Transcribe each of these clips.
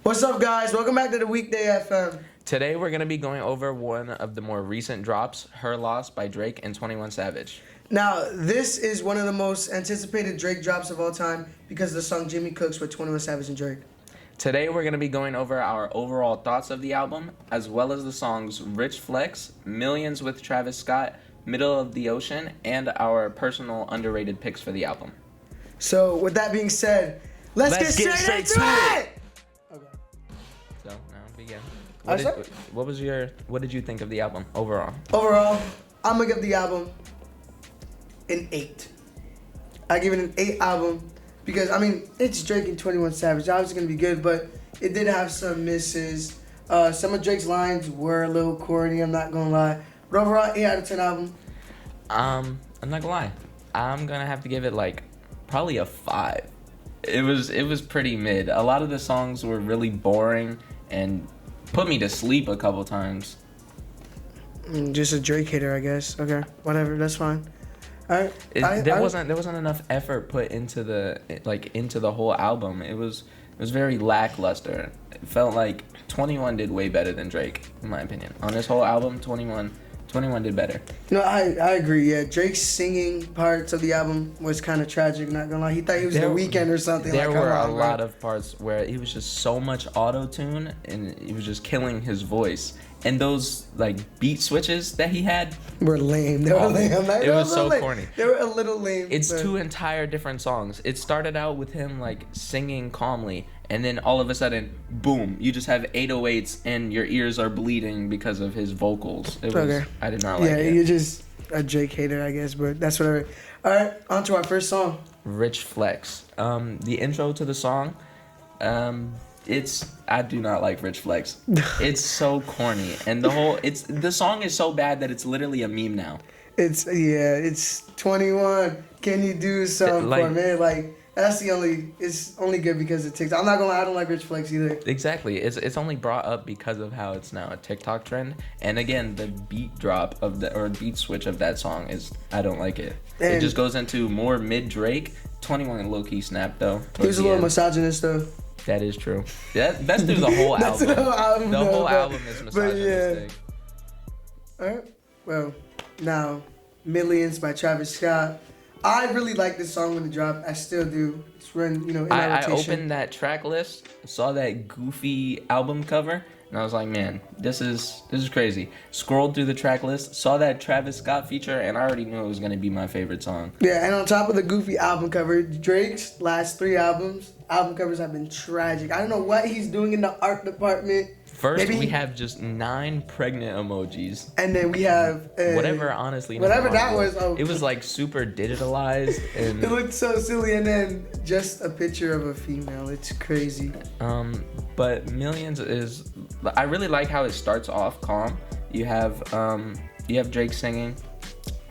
What's up, guys? Welcome back to the Weekday FM. Today we're going to be going over one of the more recent drops, Her Loss by Drake and 21 Savage. Now, this is one of the most anticipated Drake drops of all time because of the song Jimmy Cooks with 21 Savage and Drake. Today we're going to be going over our overall thoughts of the album, as well as the songs Rich Flex, Millions with Travis Scott, Middle of the Ocean, and our personal underrated picks for the album. So, with that being said, let's get straight into it! Okay. So, now begin. What did you think of the album overall? Overall, I'm going to give the album an 8. I give it an 8 album because, it's Drake and 21 Savage. Obviously going to be good, but it did have some misses. Some of Drake's lines were a little corny, I'm not going to lie. But overall, 8 out of 10 album. I'm not going to lie. I'm going to have to give it probably a 5. It was pretty mid. A lot of the songs were really boring and put me to sleep a couple times. Just a Drake hater, I guess. Okay, whatever, that's fine. There wasn't enough effort put into the whole album. It was very lackluster. It felt like 21 did way better than Drake, in my opinion. On this whole album, 21 did better. No, I agree. Yeah, Drake's singing parts of the album was kind of tragic. Not gonna lie, he thought he was The Weeknd or something. There were a lot of parts where it was just so much auto tune, and it was just killing his voice. And those beat switches that he had were lame. They were lame. It was so corny. They were a little lame. It's two entire different songs. It started out with him singing calmly, and then all of a sudden, boom! You just have 808s, and your ears are bleeding because of his vocals. I did not like it. Yeah, you're just a Drake hater, I guess, but that's whatever. All right, on to our first song. Rich Flex. The intro to the song. I do not like Rich Flex. It's so corny, and the song is so bad that it's literally a meme now. It's 21. Can you do something for me? It's only good because it TikTok. I'm not gonna lie, I don't like Rich Flex either. Exactly. It's only brought up because of how it's now a TikTok trend. And again, the beat drop beat switch of that song I don't like it. It just goes into more mid Drake. 21 low key snapped though. He was a little misogynist though. That is true. That's through the whole album. The whole album is misogynistic. Yeah. All right. Well, now, Millions by Travis Scott. I really like this song when it dropped. I still do. It's when, in my rotation. I opened that track list, saw that goofy album cover, and I was like, man, this is crazy. Scrolled through the track list, saw that Travis Scott feature, and I already knew it was going to be my favorite song. Yeah, and on top of the goofy album cover, Drake's last 3 album covers have been tragic. I don't know what he's doing in the art department. First, we have just 9 pregnant emojis. And then we have... whatever that was. Oh. It was super digitalized. And it looked so silly. And then just a picture of a female. It's crazy. But Millions is... I really like how it starts off calm. You have Drake singing.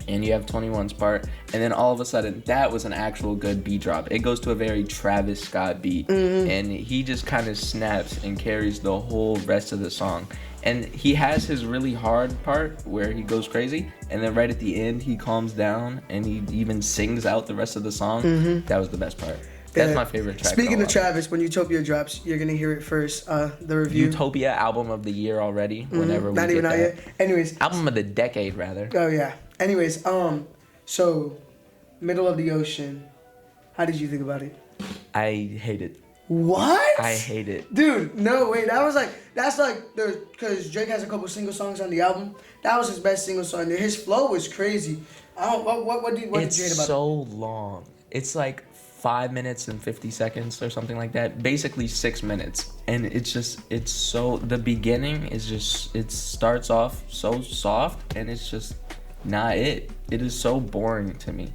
And you have 21's part, and then all of a sudden, that was an actual good beat drop. It goes to a very Travis Scott beat, and he just kind of snaps and carries the whole rest of the song. And he has his really hard part where he goes crazy, and then right at the end, he calms down, and he even sings out the rest of the song. That was the best part. That's my favorite track. Speaking of Travis, when Utopia drops, you're gonna hear it first. The review. Utopia album of the year already. Whenever we not even out yet. Anyways, album of the decade rather. Oh yeah. Anyways, so Middle of the Ocean. How did you think about it? I hate it. What? I hate it. Dude, no way. Because Drake has a couple single songs on the album. That was his best single song. His flow was crazy. What did you hate about it? It's so long. It's 5 minutes and 50 seconds or something like that. Basically 6 minutes. And the beginning it starts off so soft, and it's just not it. It is so boring to me.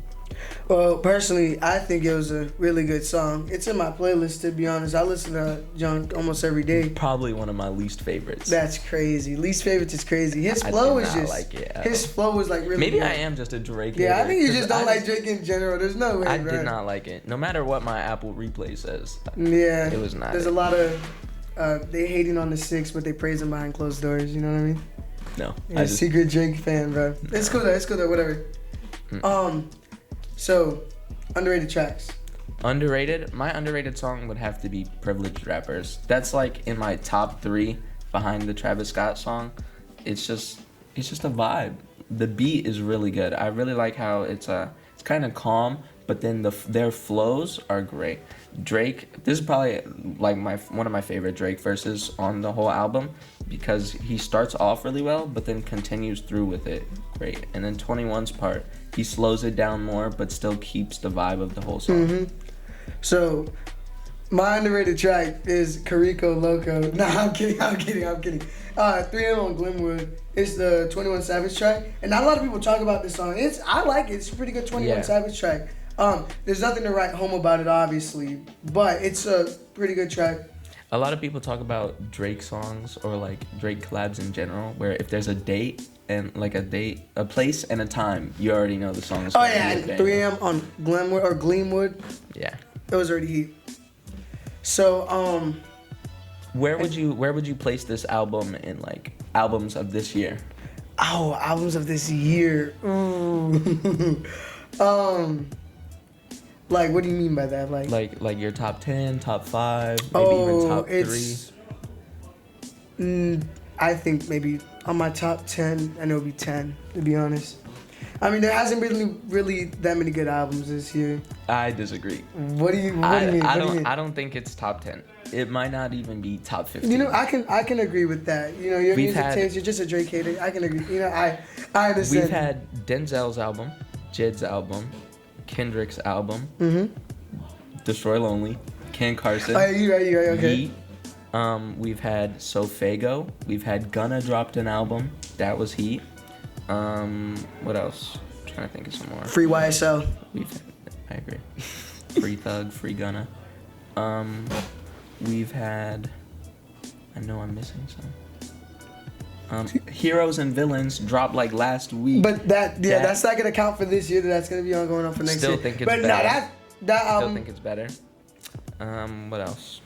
Well, personally, I think it was a really good song. It's in my playlist, to be honest. I listen to John almost every day. Probably one of my least favorites. That's crazy. Least favorites is crazy. His flow is just... His flow was really Maybe good. I am just a Drake Yeah, hater, I think you just don't like Drake in general. There's no way, I did not like it. No matter what my Apple Replay says. Yeah. It was not. There's a lot of... they hating on the 6, but they praise him behind closed doors. You know what I mean? No. Yeah, secret Drake fan, bro. It's cool though. Whatever. So, underrated tracks. Underrated. My underrated song would have to be "Privileged Rappers." That's like in my top 3 behind the Travis Scott song. It's just a vibe. The beat is really good. I really like how it's kind of calm, but then their flows are great. Drake, this is probably like one of my favorite Drake verses on the whole album because he starts off really well, but then continues through with it great. And then 21's part, he slows it down more, but still keeps the vibe of the whole song. Mm-hmm. So, my underrated track is Carico Loco. Nah, I'm kidding. 3M on Glenwood. It's the 21 Savage track. And not a lot of people talk about this song. I like it. It's a pretty good 21 Savage track. There's nothing to write home about it, obviously. But it's a pretty good track. A lot of people talk about Drake songs or like Drake collabs in general, where if there's a date and like a place and a time, you already know the song is Oh yeah, and 3M on Glenwood or Gleamwood. Yeah. It was already heat. So where would you place this album in like albums of this year? Oh, albums of this year. Ooh. Like what do you mean by that? Like your top 10, top 5, maybe even top 3. I think maybe on my top 10, and it'll be 10 to be honest. I mean, there hasn't really that many good albums this year. I disagree. What do you mean? I don't think it's top 10. It might not even be top 15. You know, I can agree with that. You know, your music taste, you're just a Drake hater. I can agree. You know, I understand. We've had Denzel's album, Jid's album, Kendrick's album, Destroy Lonely, Ken Carson. Oh, you right, okay. Heat. We've had Sofago. We've had Gunna dropped an album. That was Heat. What else? I'm trying to think of some more. Free YSL. I agree. Free Thug, Free Gunna. We've had. I know I'm missing some. Heroes and Villains dropped like last week. But that's not gonna count for this year. That's gonna be going on for next year. Still think it's but better. But that album. Still think it's better. What else?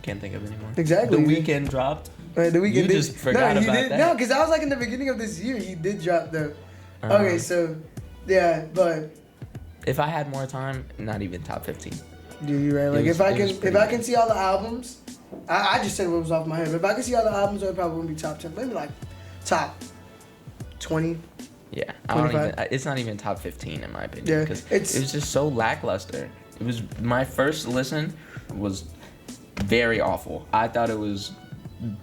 Can't think of anymore. Exactly. The Weeknd dropped. The Weeknd you just forgot about that. No, because I was like in the beginning of this year, he did drop the. Okay, so yeah, but. If I had more time, not even top 15. Dude, you're right. Like if I can see all the albums, I just said what was off my head. But if I can see all the albums, it probably wouldn't be top 10. Maybe like top 20. Yeah, I don't even. It's not even top 15 in my opinion. Yeah, because it was just so lackluster. It was my first listen was very awful. I thought it was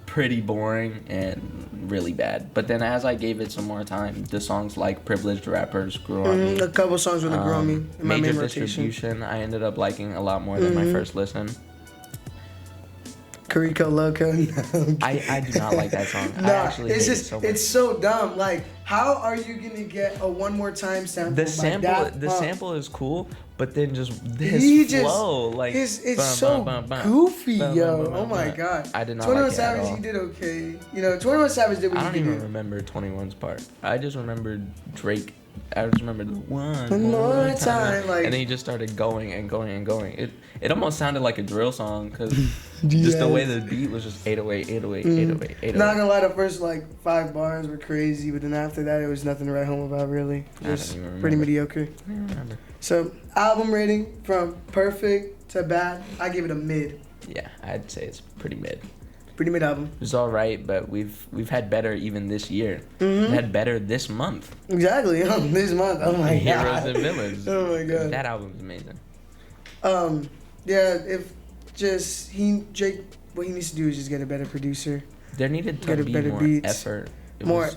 pretty boring and really bad. But then as I gave it some more time, the songs like Privileged Rappers grew on me. A couple songs really grew on me in my Major main rotation. Distribution, I ended up liking a lot more than my first listen. Carico Loco. I do not like that song. No, I actually hate it so much. It's so dumb. Like, how are you gonna get a one more time sample? The sample is cool, but then just his flow, like it's so goofy, yo. Oh my god. I did not 21 like it Savage, at all. he did okay. You know, 21 Savage did what he I did. don't even remember 21's part. I just remembered Drake. I just remember the one more time, like, and then he just started going and going and going. It almost sounded like a drill song because just the way the beat was just 808, 808, 808, 808. Not gonna lie, the first like 5 bars were crazy, but then after that, it was nothing to write home about really. It was pretty mediocre. I don't remember. So album rating from perfect to bad, I give it a mid. Yeah, I'd say it's pretty mid. Pretty mid album. It was all right, but we've had better even this year. We had better this month. Exactly. This month. Oh my god. Heroes and Villains. Oh my god. That album's amazing. Yeah. If just Drake, what he needs to do is just get a better producer. There needed to be more effort.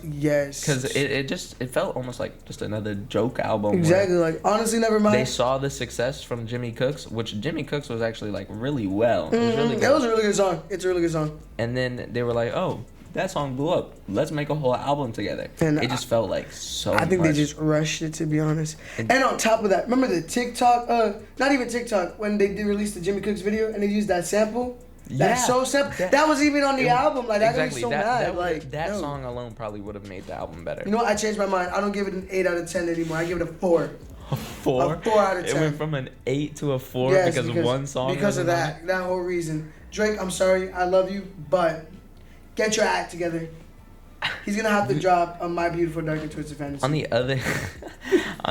Yes. Because it felt almost like just another joke album. Exactly. Like, honestly, never mind. They saw the success from Jimmy Cooks, which Jimmy Cooks was actually like really well. It was really good. It was a really good song. It's a really good song. And then they were like, oh, that song blew up. Let's make a whole album together. And it just felt like so I think they just rushed it, to be honest. And on top of that, remember the TikTok, not even TikTok, when they did release the Jimmy Cooks video and they used that sample? That sample. That was even on the album. Like, that got me so mad. That song alone probably would have made the album better. You know what? I changed my mind. I don't give it an 8 out of 10 anymore. I give it a 4. A 4? A 4 out of 10. It went from an 8 to a 4 because of one song? Because of that whole reason. Drake, I'm sorry. I love you, but get your act together. He's gonna have to drop My Beautiful Dark and Twisted Fantasy. On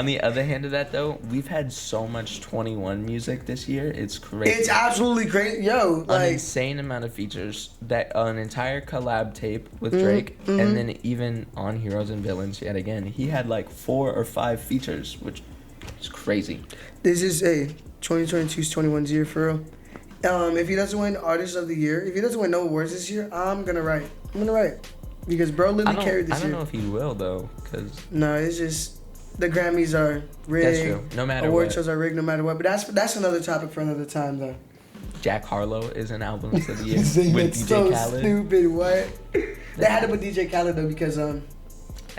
the other hand of that though, we've had so much 21 music this year. It's crazy. It's absolutely crazy, yo. An insane amount of features. That an entire collab tape with Drake, and then even on Heroes and Villains yet again, he had like 4 or 5 features, which is crazy. This is a 2022's 21's year for real. If he doesn't win Artist of the Year, if he doesn't win no awards this year, I'm gonna write. Because bro literally carried this year. I don't know if he will though, cause no, it's just the Grammys are rigged. That's true. No matter Award what. shows are rigged no matter what. But that's another topic for another time though. Jack Harlow is an albums of the year with DJ so Khaled. Stupid. What? They had to put DJ Khaled though because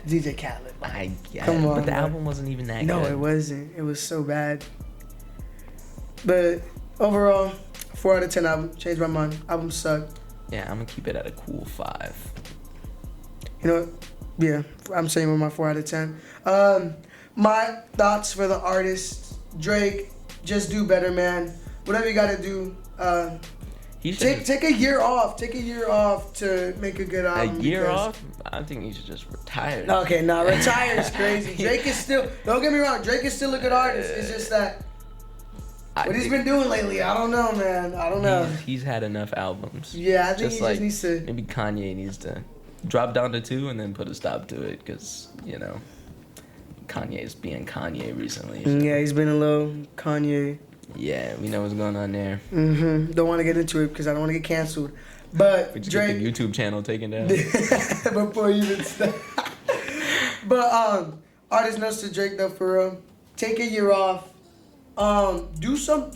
DJ Khaled. I guess. Come on, but the bro. album wasn't even that good. No, it wasn't. It was so bad. But overall, 4 out of 10 album. Changed my mind. Album sucked. Yeah, I'm gonna keep it at a cool 5. You know what? Yeah, I'm saying with my 4 out of 10. My thoughts for the artist, Drake, just do better, man. Whatever you gotta do. Take a year off. Take a year off to make a good album. A year off? I think he should just retire. Okay, nah, retire is crazy. Drake is still, don't get me wrong, Drake is still a good artist. It's just that what he's been doing lately, I don't know, man. I don't know. He's had enough albums. Yeah, I think he just needs to. Maybe Kanye needs to drop down to 2 and then put a stop to it because, you know, Kanye's being Kanye recently. So. Yeah, he's been a little Kanye. Yeah, we know what's going on there. Don't want to get into it because I don't want to get canceled. But we just Drake, get the YouTube channel taken down. Before you even start. But artist notes to Drake though, for real. Take a year off. Do some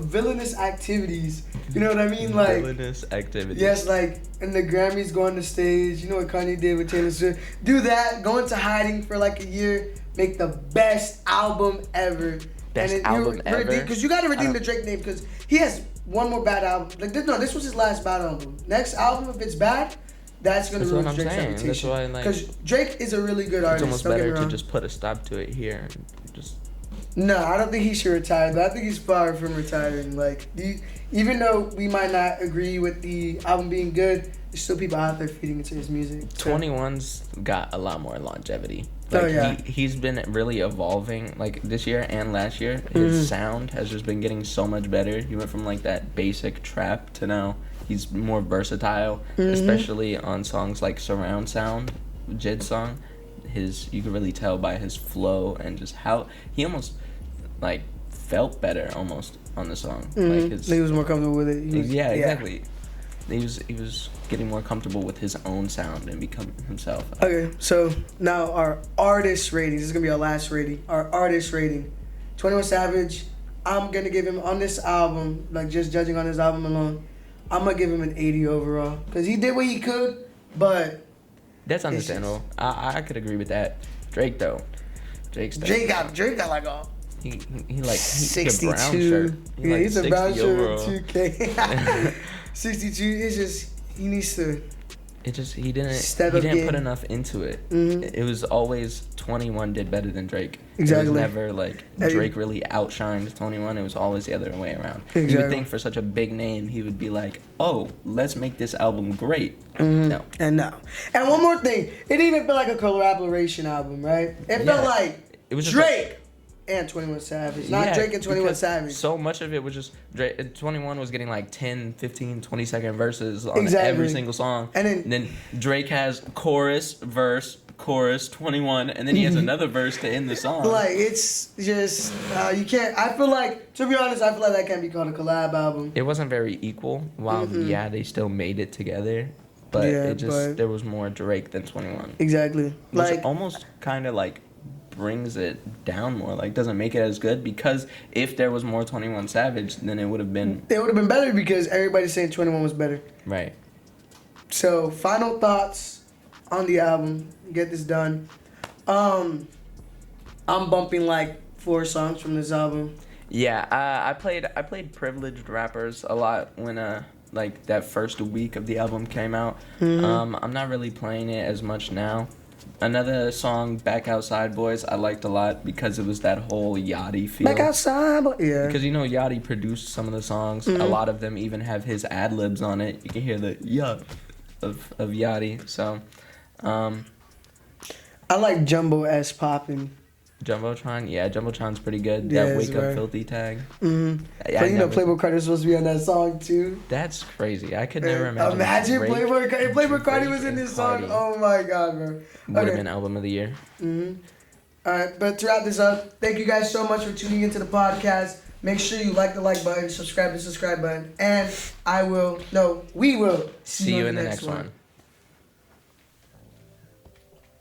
villainous activities. You know what I mean? Like villainous activities. Yes, like in the Grammys, go on the stage. You know what Kanye did with Taylor Swift? Do that. Go into hiding for like a year. Make the best album ever. Best album ever. Because you gotta redeem the Drake name because he has one more bad album. Like this was his last bad album. Next album, if it's bad, that's gonna ruin Drake's reputation. That's why, because Drake is a really good artist. It's almost better to just put a stop to it here. No, I don't think he should retire. But I think he's far from retiring. Like, even though we might not agree with the album being good, there's still people out there feeding into his music. So. 21's got a lot more longevity. Like, he's been really evolving. Like this year and last year, his sound has just been getting so much better. He went from like that basic trap to now he's more versatile, especially on songs like Surround Sound, Jid's song. You can really tell by his flow and just how he almost like felt better almost on the song. Like he was more comfortable with it. Exactly. He was getting more comfortable with his own sound and becoming himself. Okay, so now our artist ratings. This is gonna be our last rating. Our artist rating. 21 Savage. I'm gonna give him on this album, like just judging on his album alone, I'm gonna give him an 80 overall because he did what he could, but. That's understandable. I could agree with that. Drake though, Drake got like a he like 62. A brown shirt. He's a brown shirt with 2K. 62. It's just he needs to. He didn't put enough into it. It was always 21 did better than Drake. Exactly. It was never like Drake really outshined 21. It was always the other way around. Exactly. You would think for such a big name, he would be like, "Oh, let's make this album great." No. And one more thing, it didn't even feel like a collaboration album, right? It felt like it was Drake and 21 Savage, not Drake and 21 Savage. So much of it was just Drake. 21 was getting like 10, 15, 20-second verses on every single song. And then Drake has chorus, verse, chorus, 21, and then he has another verse to end the song. Like, it's just, you can't, I feel like, to be honest, I feel like that can't be called a collab album. It wasn't very equal. While, they still made it together. But there was more Drake than 21. Exactly. Which almost kind of like brings it down more, like doesn't make it as good, because if there was more 21 Savage, then it would have been better because everybody's saying 21 was better. Right. So final thoughts on the album, get this done. I'm bumping like 4 songs from this album. Yeah, I played Privileged Rappers a lot when like that first week of the album came out. I'm not really playing it as much now. Another song, Back Outside Boys, I liked a lot because it was that whole Yachty feel. Back Outside Boys, yeah. Because Yachty produced some of the songs. A lot of them even have his ad-libs on it. You can hear the yuck of Yachty. So I like Jumbo S popping. Jumbotron, yeah, Jumbotron's pretty good. Yeah, That it's Wake Up right. Filthy tag. Mm-hmm. I But you know, never- Playboy Cardi was supposed to be on that song too. That's crazy. I could never imagine. Imagine Drake- Playboy Cardi. If Playboy Cardi Drake was in and this song. Cardi Oh my god, bro. Would have Okay. been album of the year. Mm-hmm. All right, but to wrap this up, thank you guys so much for tuning into the podcast. Make sure you like the like button, subscribe to the subscribe button, and we will See you in the next one.